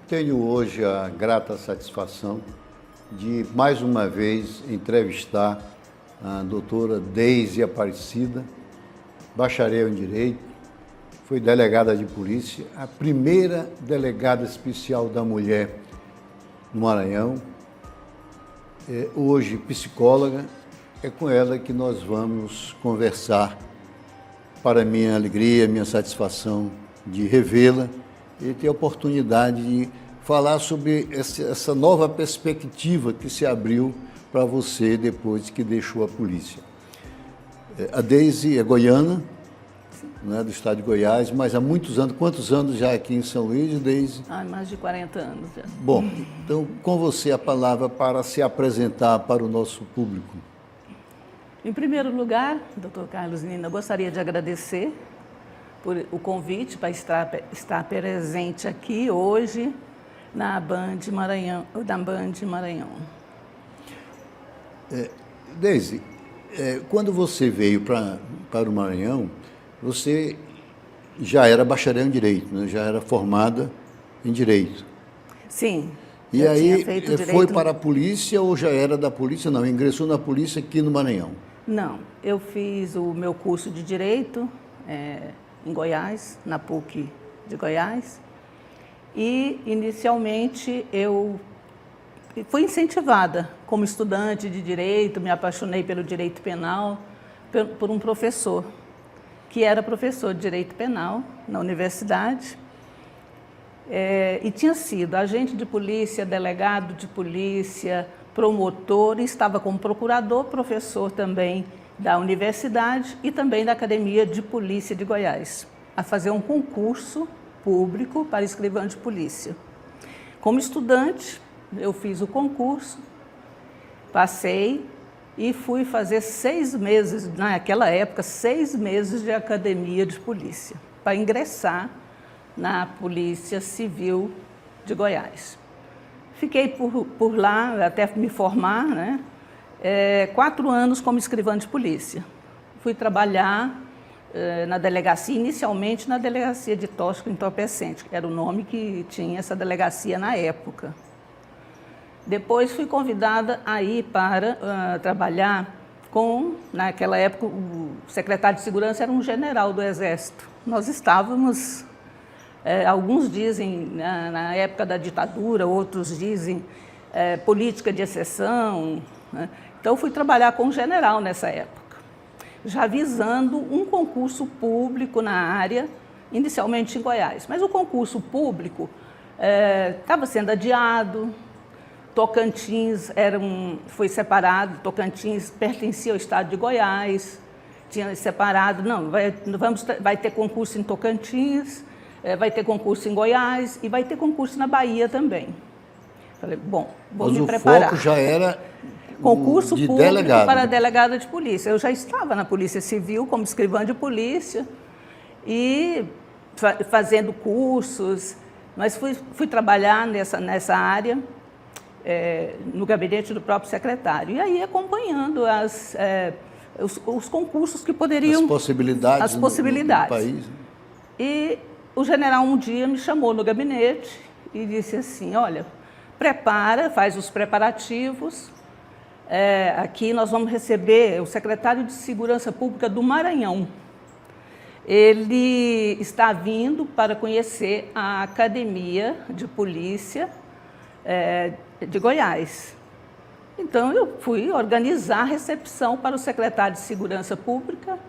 Tenho hoje a grata satisfação de, mais uma vez, entrevistar a doutora Deise Aparecida, bacharel em Direito, foi delegada de polícia, a primeira delegada especial da mulher no Maranhão, hoje psicóloga. É com ela que nós vamos conversar, para minha alegria, minha satisfação de revê-la e ter a oportunidade de falar sobre essa nova perspectiva que se abriu para você depois que deixou a polícia. A Deise é goiana, né, do estado de Goiás, mas há muitos anos. Quantos anos já aqui em São Luís, Deise? Mais de 40 anos já. Bom, então com você a palavra para se apresentar para o nosso público. Em primeiro lugar, doutor Carlos Nina, eu gostaria de agradecer por o convite para estar presente aqui hoje na Band Maranhão. Deise, quando você veio para o Maranhão, você já era bacharel em Direito, né? Já era formada em Direito. Sim. E aí foi para a polícia ou já era da polícia? Não, ingressou na polícia aqui no Maranhão. Não, eu fiz o meu curso de Direito em Goiás, na PUC de Goiás, e inicialmente eu fui incentivada como estudante de Direito, me apaixonei pelo Direito Penal, por um professor, que era professor de Direito Penal na universidade, e tinha sido agente de polícia, delegado de polícia, promotor, e estava como procurador, professor também da universidade e também da Academia de Polícia de Goiás, a fazer um concurso público para escrivão de polícia. Como estudante, eu fiz o concurso, passei e fui fazer 6 meses, naquela época, 6 meses de academia de polícia, para ingressar na Polícia Civil de Goiás. Fiquei por lá até me formar, né? 4 anos como escrivã de polícia. Fui trabalhar na delegacia, inicialmente na delegacia de tóxico entorpecente, que era o nome que tinha essa delegacia na época. Depois fui convidada a ir para trabalhar naquela época, o secretário de Segurança era um general do Exército. Nós estávamos, alguns dizem na época da ditadura, outros dizem política de exceção, né? Então fui trabalhar com um general nessa época, já visando um concurso público na área, inicialmente em Goiás. Mas o concurso público estava sendo adiado. Tocantins foi separado, Tocantins pertencia ao estado de Goiás, tinha separado, não, vai ter concurso em Tocantins, vai ter concurso em Goiás e vai ter concurso na Bahia também. Falei, bom, vou me preparar. Mas o foco já era concurso de público delegado. Para delegada de polícia. Eu já estava na Polícia Civil como escrivã de polícia e fazendo cursos, mas fui trabalhar nessa área, no gabinete do próprio secretário. E aí acompanhando os concursos que poderiam... As possibilidades. No país. E o general um dia me chamou no gabinete e disse assim, olha, faz os preparativos, aqui nós vamos receber o secretário de Segurança Pública do Maranhão. Ele está vindo para conhecer a Academia de Polícia de Goiás. Então, eu fui organizar a recepção para o secretário de Segurança Pública,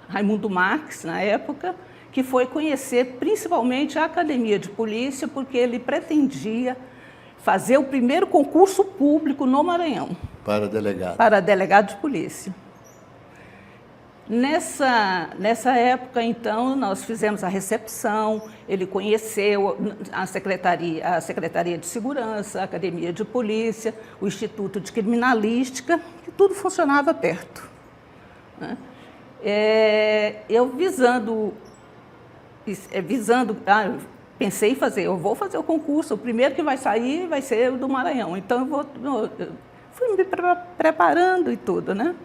Raimundo Marques, na época, que foi conhecer principalmente a Academia de Polícia, porque ele pretendia fazer o primeiro concurso público no Maranhão. Para delegado. Para delegado de polícia. Nessa época, então, nós fizemos a recepção, ele conheceu a Secretaria de Segurança, a Academia de Polícia, o Instituto de Criminalística, que tudo funcionava perto, né? Eu pensei em eu vou fazer o concurso, o primeiro que vai sair vai ser o do Maranhão, então eu fui me preparando e tudo, né?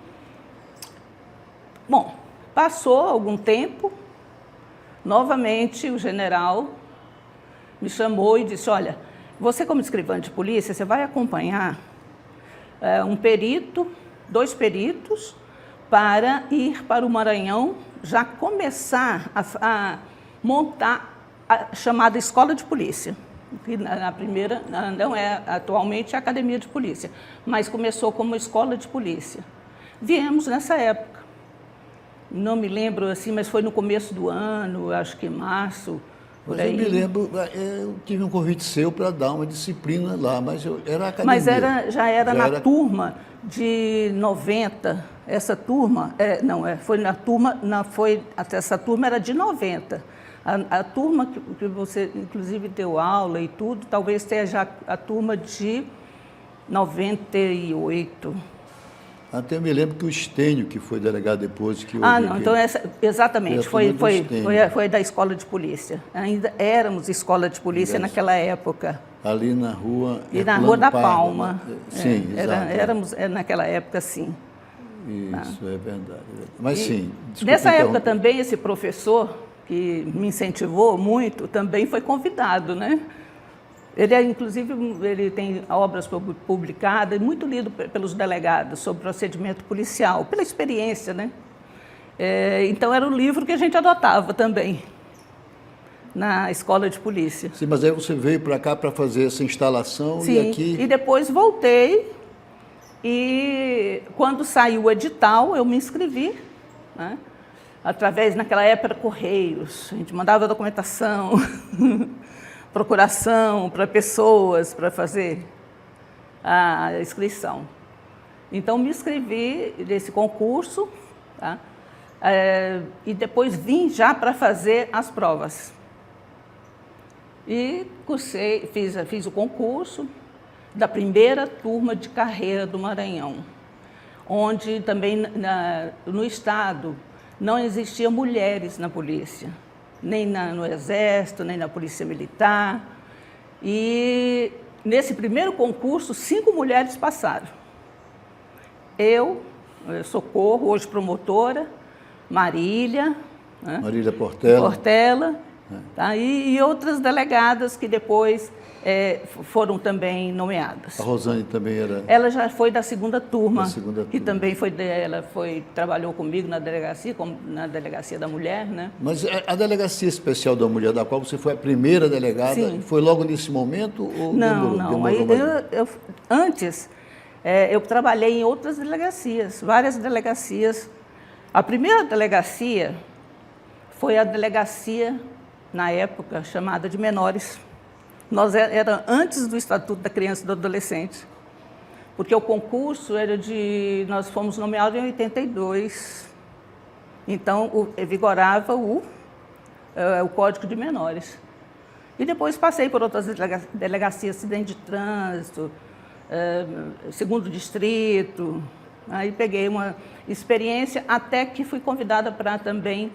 Bom, passou algum tempo, novamente o general me chamou e disse, olha, você como escrivã de polícia, você vai acompanhar um perito, 2 peritos, para ir para o Maranhão, já começar a montar a chamada Escola de Polícia, que na primeira não é atualmente a Academia de Polícia, mas começou como Escola de Polícia. Viemos nessa época, não me lembro assim, mas foi no começo do ano, acho que março, por aí. Eu me lembro, eu tive um convite seu para dar uma disciplina lá, mas era academia. Mas já era na turma de 90, essa turma, foi na turma, essa turma era de 90. A turma que você, inclusive, deu aula e tudo, talvez seja a turma de 98. Até eu me lembro que o Estênio, que foi delegado depois... Então exatamente, foi da Escola de Polícia. Ainda éramos Escola de Polícia naquela época. Ali na rua... E na Rua da Palma. Sim, exato. Éramos naquela época, sim. Isso, é verdade. Mas sim... Nessa época também, esse professor, que me incentivou muito, também foi convidado, né? Inclusive, ele tem obras publicadas, muito lido pelos delegados, sobre procedimento policial, pela experiência, né? Então, era o livro que a gente adotava também, na Escola de Polícia. Sim, mas aí você veio para cá para fazer essa instalação. Sim, e aqui... e depois voltei, e quando saiu o edital, eu me inscrevi, né? Através, naquela época, Correios, a gente mandava documentação, procuração para pessoas, para fazer a inscrição. Então, me inscrevi nesse concurso, tá? E depois vim já para fazer as provas. E cursei, fiz o concurso da primeira turma de carreira do Maranhão, onde também no Estado não existiam mulheres na polícia, nem no Exército, nem na Polícia Militar. E nesse primeiro concurso, 5 mulheres passaram. Eu, Socorro, hoje promotora, Marília, né? Marília Portela. Tá? E outras delegadas que depois foram também nomeadas. A Rosane também era... Ela já foi da segunda turma, que também trabalhou comigo na delegacia da mulher, né? Mas a Delegacia Especial da Mulher, da qual você foi a primeira delegada, sim, foi logo nesse momento? Ou não. Antes, eu trabalhei em outras delegacias, várias delegacias. A primeira delegacia foi a delegacia, na época, chamada de menores. Era antes do Estatuto da Criança e do Adolescente, porque o concurso nós fomos nomeados em 82, então vigorava o Código de Menores. E depois passei por outras delegacias, acidente de trânsito, segundo distrito, aí peguei uma experiência até que fui convidada para também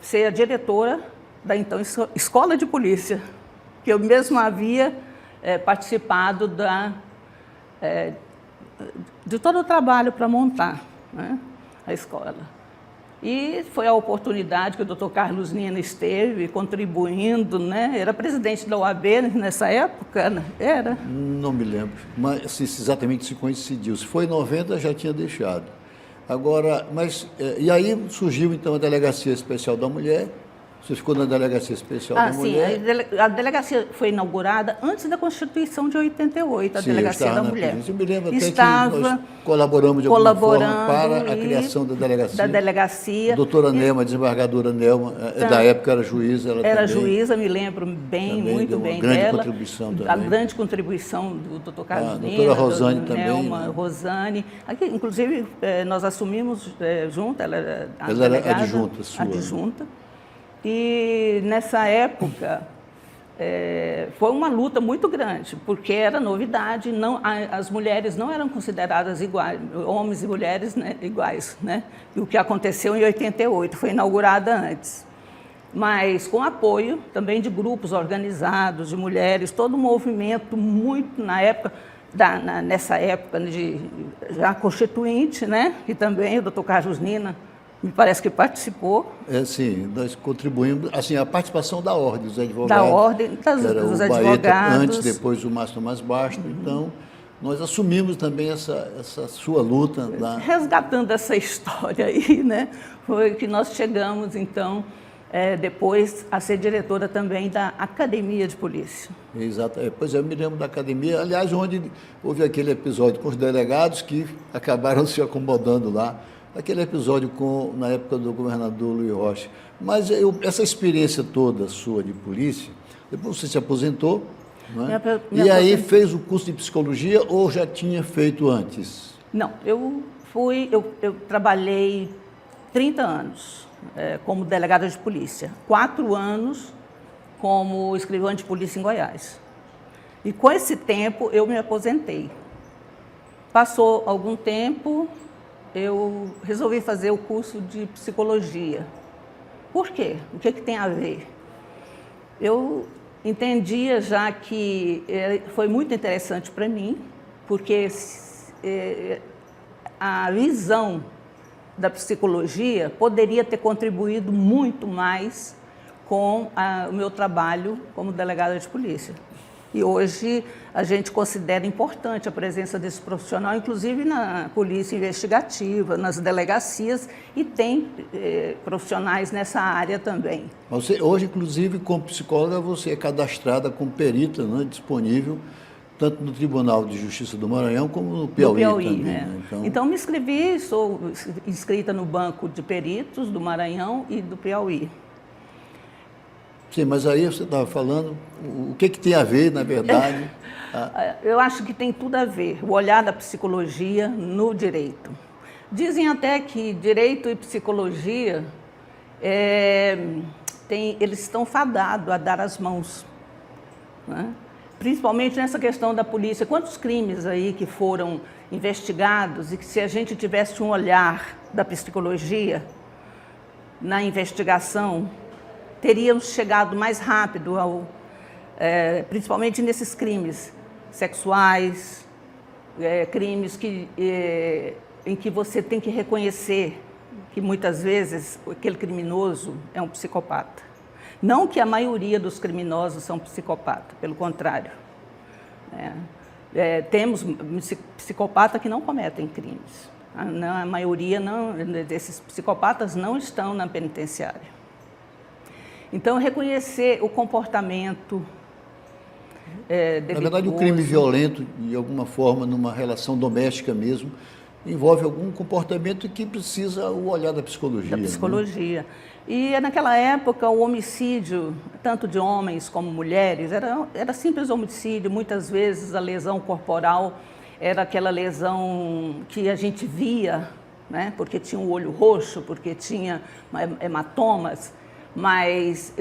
ser a diretora da então Escola de Polícia, que eu mesmo havia participado de todo o trabalho para montar, né, a escola. E foi a oportunidade que o Dr. Carlos Nina esteve contribuindo, né? Era presidente da OAB nessa época, né? Era? Não me lembro, mas se exatamente se coincidiu. Se foi em 90, já tinha deixado. Agora, e aí surgiu então a Delegacia Especial da Mulher. Você ficou na Delegacia Especial da Mulher? Sim, a delegacia foi inaugurada antes da Constituição de 88, a Delegacia da Mulher. Eu me lembro até que nós colaboramos de alguma forma para a criação da delegacia. Da delegacia. A doutora Nelma, a desembargadora Nelma, da época era juíza. Ela era também, juíza, me lembro bem, muito bem dela. Grande contribuição também. A grande contribuição do Dr. Carlos Nina, doutora Rosane também. Nelma, Rosane. Aqui, inclusive, nós assumimos junto, ela era adjunta sua. Adjunta. E nessa época foi uma luta muito grande, porque era novidade, as mulheres não eram consideradas iguais, homens e mulheres, né, iguais, né? E o que aconteceu em 88, foi inaugurada antes. Mas com apoio também de grupos organizados, de mulheres, todo um movimento muito na época, nessa época já constituinte, né? E também o Dr. Carlos Nina me parece que participou. Sim, nós contribuímos, assim, a participação da Ordem dos Advogados. Da Ordem que era dos o Baeta Advogados. antes, depois o Márcio Tomás Basto. Então, nós assumimos também essa sua luta. Resgatando essa história aí, né? Foi que nós chegamos, então, depois a ser diretora também da Academia de Polícia. Exato. Pois é, eu me lembro da academia, aliás, onde houve aquele episódio com os delegados que acabaram se acomodando lá, aquele episódio na época do governador Luiz Rocha. Mas essa experiência toda sua de polícia, depois você se aposentou, não é? E aí fez o curso de psicologia ou já tinha feito antes? Não, eu trabalhei 30 anos como delegada de polícia, 4 anos como escrivã de polícia em Goiás. E com esse tempo eu me aposentei. Passou algum tempo, eu resolvi fazer o curso de psicologia. Por quê? O que tem a ver? Eu entendia já que foi muito interessante para mim, porque a visão da psicologia poderia ter contribuído muito mais com o meu trabalho como delegada de polícia. E hoje a gente considera importante a presença desse profissional, inclusive na polícia investigativa, nas delegacias, e tem profissionais nessa área também. Você, hoje, inclusive, como psicóloga, você é cadastrada como perita, né, disponível, tanto no Tribunal de Justiça do Maranhão como no Piauí também. Né? Então, me inscrevi, sou inscrita no Banco de Peritos do Maranhão e do Piauí. Sim, mas aí você estava falando, o que tem a ver, na verdade? Eu acho que tem tudo a ver, o olhar da psicologia no direito. Dizem até que direito e psicologia, eles estão fadados a dar as mãos, né? Principalmente nessa questão da polícia. Quantos crimes aí que foram investigados e que, se a gente tivesse um olhar da psicologia na investigação, teríamos chegado mais rápido principalmente nesses crimes sexuais, crimes em que você tem que reconhecer que muitas vezes aquele criminoso é um psicopata. Não que a maioria dos criminosos são psicopatas, pelo contrário. Temos psicopatas que não cometem crimes. A maioria desses psicopatas não estão na penitenciária. Então, reconhecer o comportamento delituoso. Na verdade, o crime violento, de alguma forma, numa relação doméstica mesmo, envolve algum comportamento que precisa o olhar da psicologia. Da psicologia. Né? E naquela época, o homicídio, tanto de homens como mulheres, era simples homicídio. Muitas vezes a lesão corporal era aquela lesão que a gente via, né? Porque tinha o olho roxo, porque tinha hematomas. Mas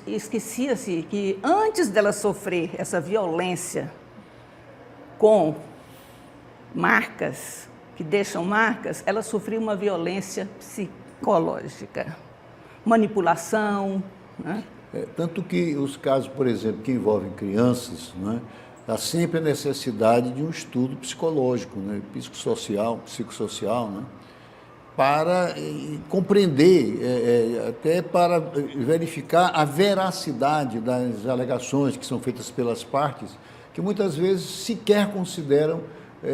esquecia-se que antes dela sofrer essa violência com marcas, que deixam marcas, ela sofria uma violência psicológica, manipulação. Né? Tanto que os casos, por exemplo, que envolvem crianças, né, há sempre a necessidade de um estudo psicológico, né, psicossocial, né? Para compreender, até para verificar a veracidade das alegações que são feitas pelas partes, que muitas vezes sequer consideram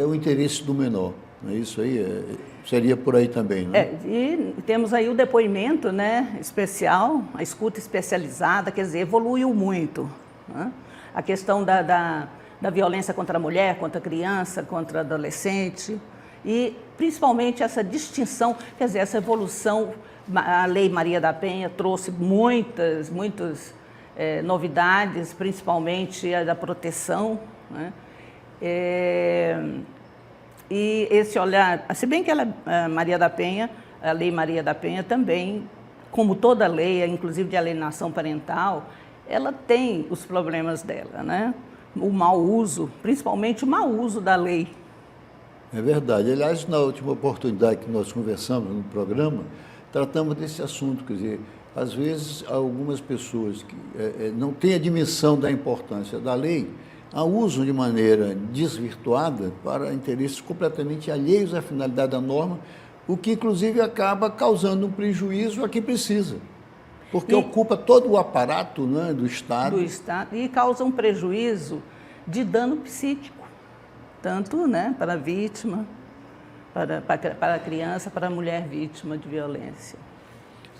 o interesse do menor. Isso aí seria por aí também, né? E temos aí o depoimento, né, especial, a escuta especializada, quer dizer, evoluiu muito. Né? A questão da violência contra a mulher, contra a criança, contra o adolescente. E, principalmente, essa distinção, quer dizer, essa evolução, a Lei Maria da Penha trouxe muitas novidades, principalmente a da proteção, né? E esse olhar, se bem que a Lei Maria da Penha também, como toda lei, inclusive de alienação parental, ela tem os problemas dela, né? O mau uso, principalmente o mau uso da lei. É verdade. Aliás, na última oportunidade que nós conversamos no programa, tratamos desse assunto. Quer dizer, às vezes, algumas pessoas que não têm a dimensão da importância da lei, a usam de maneira desvirtuada para interesses completamente alheios à finalidade da norma, o que inclusive acaba causando um prejuízo a quem precisa, porque ocupa todo o aparato, né, do Estado. E causa um prejuízo de dano psíquico, tanto, né, para a vítima, para a criança, para a mulher vítima de violência.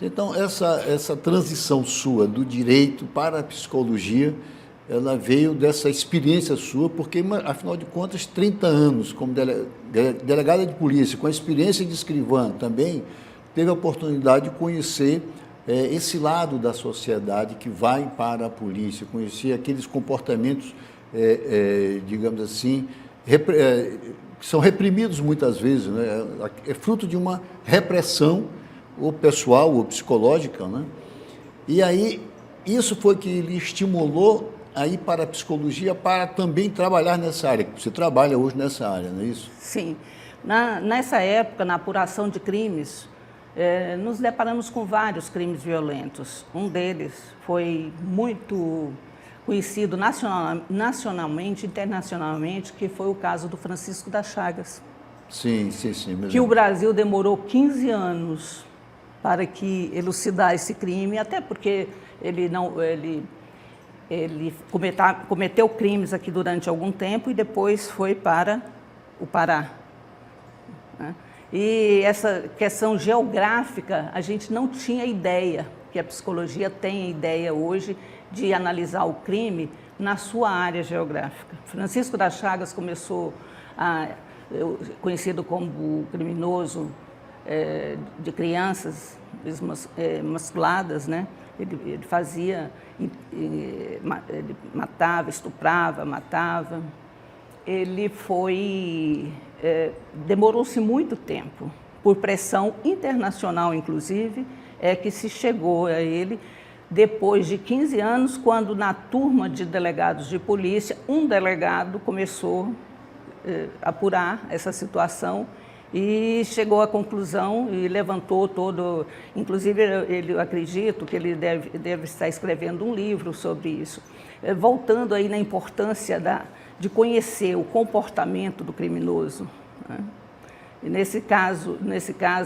Então, essa transição sua do direito para a psicologia, ela veio dessa experiência sua, porque, afinal de contas, 30 anos como delegada de polícia, com a experiência de escrivã também, teve a oportunidade de conhecer esse lado da sociedade que vai para a polícia, conhecer aqueles comportamentos, digamos assim, que são reprimidos muitas vezes, né? É fruto de uma repressão, ou pessoal, ou psicológica, né? E aí, isso foi que lhe estimulou a ir para a psicologia, para também trabalhar nessa área, que você trabalha hoje nessa área, não é isso? Sim. Nessa época, na apuração de crimes, nos deparamos com vários crimes violentos. Um deles foi muito conhecido nacionalmente, internacionalmente, que foi o caso do Francisco das Chagas. Sim. Que o Brasil demorou 15 anos para que elucidar esse crime, até porque ele cometeu crimes aqui durante algum tempo e depois foi para o Pará, né? E essa questão geográfica, a gente não tinha ideia, que a psicologia tem a ideia hoje de analisar o crime na sua área geográfica. Francisco das Chagas começou, conhecido como o criminoso de crianças emasculadas, né? Ele fazia, ele matava, estuprava, matava. Ele demorou-se muito tempo, por pressão internacional, inclusive, que se chegou a ele depois de 15 anos, quando na turma de delegados de polícia, um delegado começou a apurar essa situação e chegou à conclusão e levantou todo... Inclusive, eu acredito que ele deve estar escrevendo um livro sobre isso, voltando aí na importância de conhecer o comportamento do criminoso, né? E nesse caso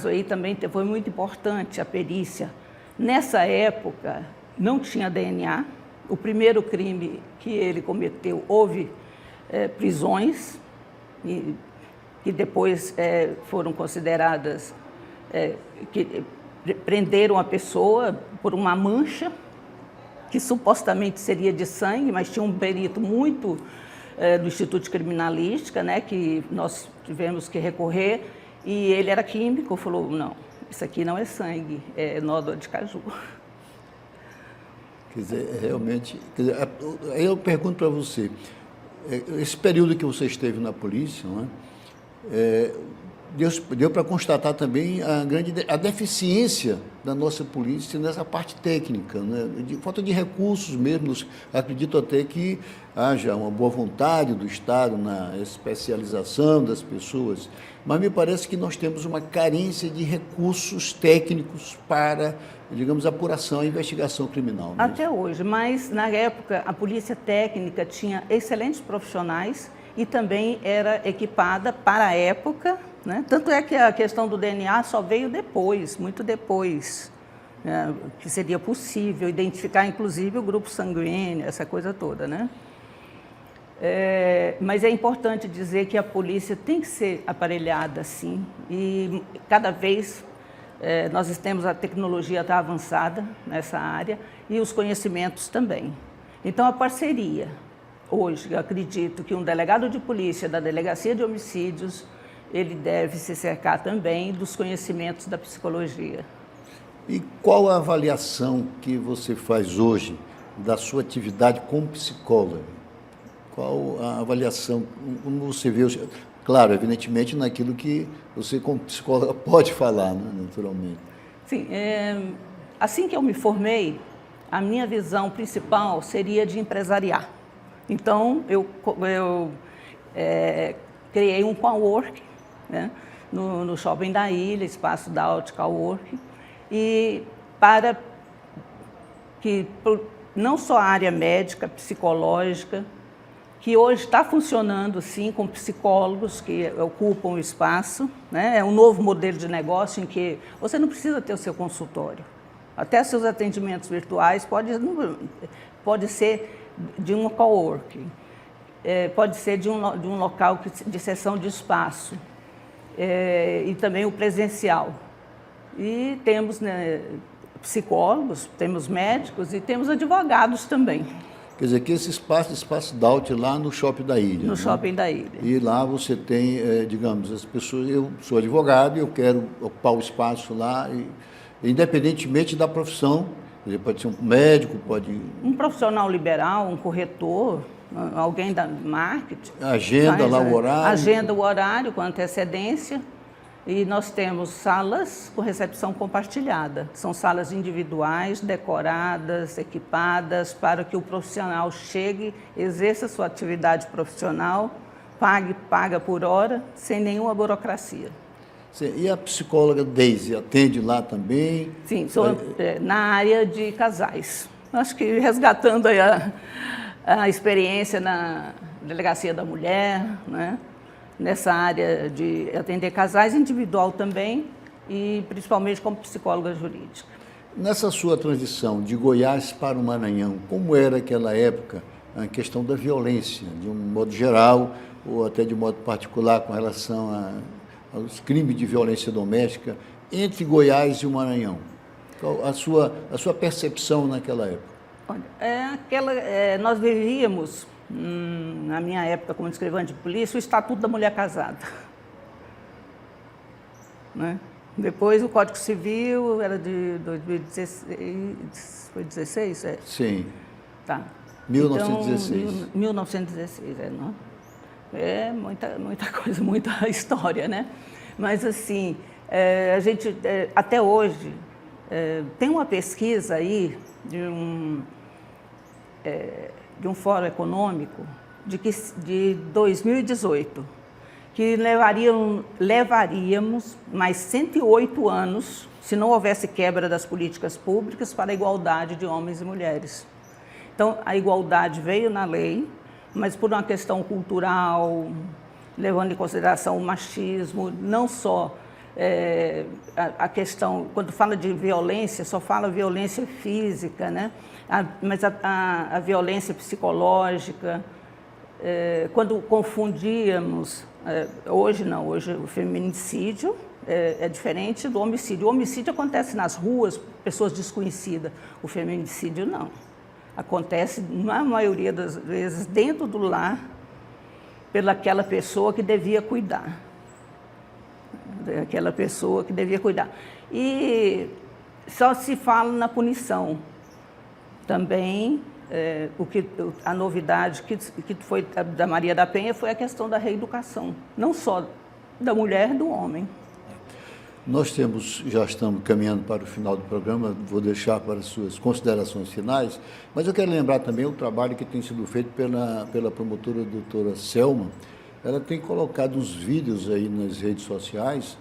aí também foi muito importante a perícia. Nessa época, não tinha DNA. O primeiro crime que ele cometeu, houve prisões, que depois foram consideradas, que prenderam a pessoa por uma mancha, que supostamente seria de sangue, mas tinha um perito muito do Instituto de Criminalística, né, que nós tivemos que recorrer, e ele era químico, falou, não, isso aqui não é sangue, é nódoa de caju. Quer dizer, realmente... aí eu pergunto para você, esse período que você esteve na polícia, não é? Deu para constatar também a deficiência da nossa polícia nessa parte técnica, né? Falta de recursos mesmo. Acredito até que haja uma boa vontade do Estado na especialização das pessoas, mas me parece que nós temos uma carência de recursos técnicos para, digamos, apuração e investigação criminal. Né? Até hoje, mas na época a polícia técnica tinha excelentes profissionais e também era equipada para a época, né? Tanto é que a questão do DNA só veio depois, muito depois, né? Que seria possível identificar, inclusive, o grupo sanguíneo, essa coisa toda, né? Mas é importante dizer que a polícia tem que ser aparelhada, sim, e cada vez nós temos a tecnologia está avançada nessa área e os conhecimentos também. Então, a parceria, hoje, eu acredito que um delegado de polícia da Delegacia de Homicídios, ele deve se cercar também dos conhecimentos da psicologia. E qual a avaliação que você faz hoje da sua atividade como psicóloga? Qual a avaliação, como você vê, claro, evidentemente naquilo que você como psicóloga pode falar, né, naturalmente. Sim, assim que eu me formei, a minha visão principal seria de empresariar. Então, eu criei um coworking, né, no Shopping da Ilha, espaço da Out Coworking, e para que não só a área médica, psicológica, que hoje está funcionando, sim, com psicólogos que ocupam o espaço, né? É um novo modelo de negócio em que você não precisa ter o seu consultório. Até seus atendimentos virtuais pode ser de um coworking, pode ser de um local de cessão de espaço, e também o presencial. E temos, né, psicólogos, temos médicos e temos advogados também. Quer dizer, que esse espaço Daut lá no Shopping da Ilha. No né? Shopping da Ilha. E lá você tem, digamos, as pessoas, eu sou advogado e eu quero ocupar o espaço lá, independentemente da profissão, quer dizer, pode ser um médico, pode... Um profissional liberal, um corretor, alguém da marketing. Agenda lá o horário. Agenda o horário com antecedência. E nós temos salas com recepção compartilhada. São salas individuais, decoradas, equipadas, para que o profissional chegue, exerça sua atividade profissional, paga por hora, sem nenhuma burocracia. Sim, e a psicóloga Deise atende lá também? Sim, sou na área de casais. Acho que resgatando aí a experiência na Delegacia da Mulher, né? Nessa área de atender casais, individual também, e principalmente como psicóloga jurídica. Nessa sua transição de Goiás para o Maranhão, como era aquela época a questão da violência, de um modo geral, ou até de modo particular com relação aos crimes de violência doméstica, entre Goiás e o Maranhão? Qual a sua percepção naquela época? Olha, nós vivíamos... na minha época, como escrivã de polícia, o Estatuto da Mulher Casada. Né? Depois, o Código Civil era de 2016, foi 16? É. Sim. Tá. 1916. Então, 1916, não? É muita coisa, muita história, né? Mas, assim, a gente, até hoje, tem uma pesquisa aí de um fórum econômico de 2018, que levaríamos mais 108 anos se não houvesse quebra das políticas públicas para a igualdade de homens e mulheres. Então, a igualdade veio na lei, mas por uma questão cultural, levando em consideração o machismo, não só a questão, quando fala de violência, só fala violência física, né? Mas a violência psicológica, quando confundíamos, hoje não, hoje o feminicídio é diferente do homicídio. O homicídio acontece nas ruas, pessoas desconhecidas, o feminicídio não. Acontece, na maioria das vezes, dentro do lar, pelaquela pessoa que devia cuidar. Aquela pessoa que devia cuidar. E só se fala na punição. Também, a novidade que foi da Maria da Penha foi a questão da reeducação, não só da mulher, do homem. Nós já estamos caminhando para o final do programa, vou deixar para as suas considerações finais, mas eu quero lembrar também o trabalho que tem sido feito pela promotora doutora Selma. Ela tem colocado uns vídeos aí nas redes sociais,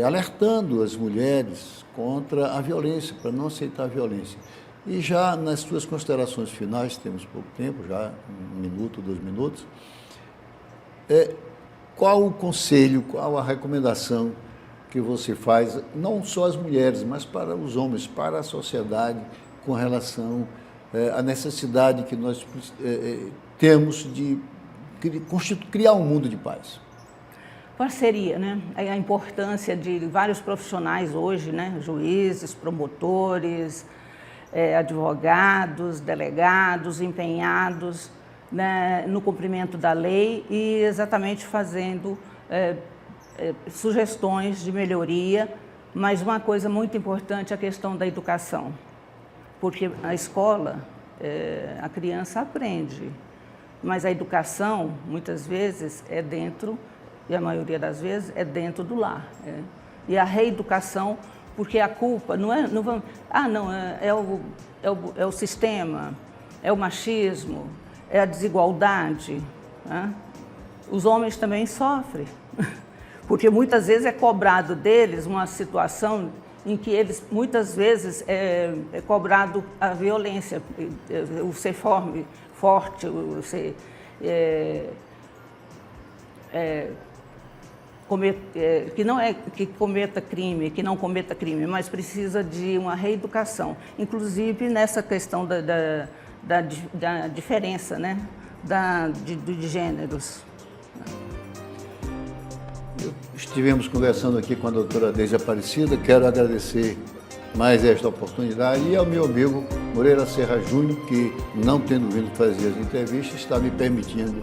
alertando as mulheres contra a violência, para não aceitar a violência. E já nas suas considerações finais, temos pouco tempo, já 1 minuto, 2 minutos, qual o conselho, qual a recomendação que você faz, não só às mulheres, mas para os homens, para a sociedade, com relação à necessidade que nós temos de criar um mundo de paz? Parceria, né? A importância de vários profissionais hoje, né? Juízes, promotores, advogados, delegados, empenhados, né, no cumprimento da lei e exatamente fazendo sugestões de melhoria, mas uma coisa muito importante é a questão da educação, porque a escola, a criança aprende, mas a educação, muitas vezes, é dentro, e a maioria das vezes, é dentro do lar. E a reeducação, porque a culpa não é... é o sistema, é o machismo, é a desigualdade. Né? Os homens também sofrem, porque muitas vezes é cobrado deles uma situação em que eles, muitas vezes, é cobrado a violência, o ser forte, o ser que não cometa crime, mas precisa de uma reeducação, inclusive nessa questão da diferença, né, de gêneros. Estivemos conversando aqui com a doutora Deise Aparecida, quero agradecer mais esta oportunidade e ao meu amigo Moreira Serra Júnior, que, não tendo vindo fazer as entrevistas, está me permitindo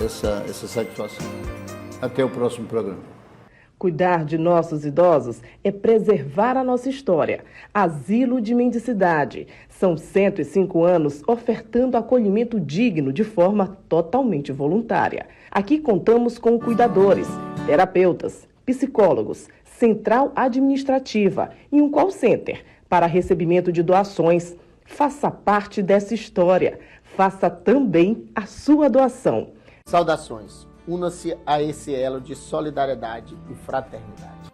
essa satisfação. Até o próximo programa. Cuidar de nossos idosos é preservar a nossa história. Asilo de Mendicidade. São 105 anos ofertando acolhimento digno de forma totalmente voluntária. Aqui contamos com cuidadores, terapeutas, psicólogos, central administrativa e um call center para recebimento de doações. Faça parte dessa história. Faça também a sua doação. Saudações. Una-se a esse elo de solidariedade e fraternidade.